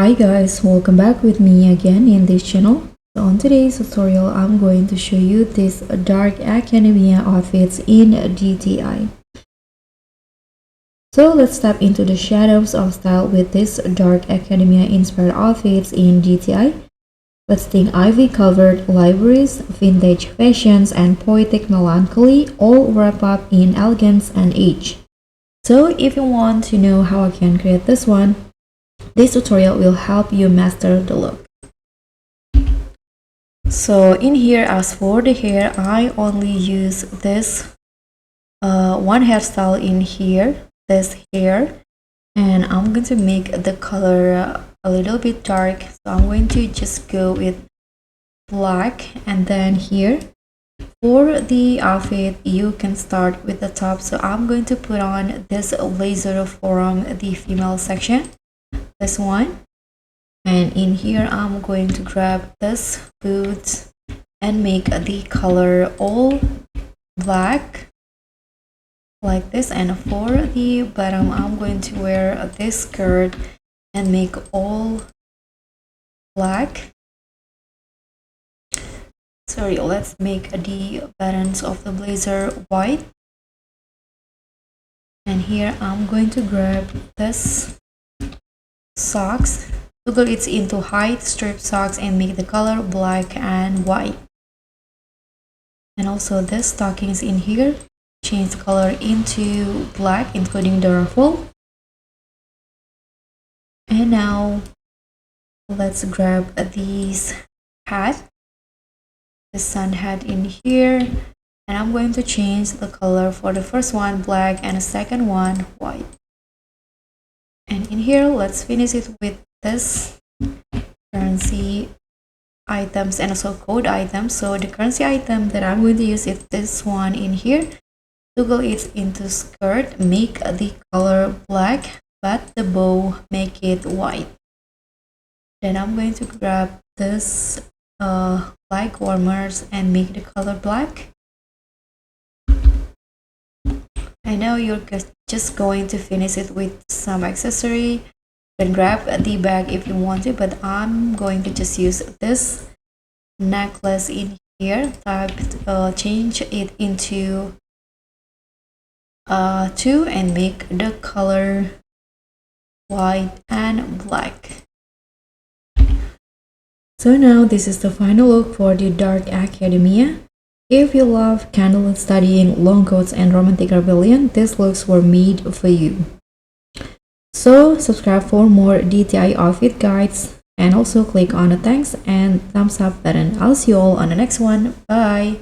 Hi guys, welcome back with me again in this channel. So on today's tutorial, I'm going to show you this dark academia outfits in DTI. So let's step into the shadows of style with this dark academia inspired outfits in DTI. Let's think ivy covered libraries, vintage fashions, and poetic melancholy all wrapped up in elegance and age. So if you want to know how I can create this one, this tutorial will help you master the look. So in here, as for the hair, I only use this one hairstyle in here, this hair, and I'm going to make the color a little bit dark. So I'm going to just go with black, and then here for the outfit you can start with the top. So I'm going to put on this blazer from the female section, this one, and in here I'm going to grab this boots and make the color all black like this. And for the bottom I'm going to wear this skirt and make all black. Sorry, let's make the buttons of the blazer white. And here I'm going to grab this socks, toggle it into high strip socks and make the color black and white. And also this stockings in here, change the color into black including the ruffle. And now let's grab these hat, the sun hat in here, and I'm going to change the color for the first one black and the second one white. And in here, let's finish it with this currency items and also code items. So the currency item that I'm going to use is this one in here. Toggle it into skirt, make the color black, but the bow make it white. Then I'm going to grab this leg warmers and make the color black. I know you're just going to finish it with some accessory. You can grab the bag if you want to, but I'm going to just use this necklace in here. Change it into 2 and make the color white and black. So now this is the final look for the dark academia. If you love candlelit studying, long coats, and romantic rebellion, these looks were made for you. So subscribe for more DTI outfit guides and also click on the thanks and thumbs up button. I'll see you all on the next one. Bye!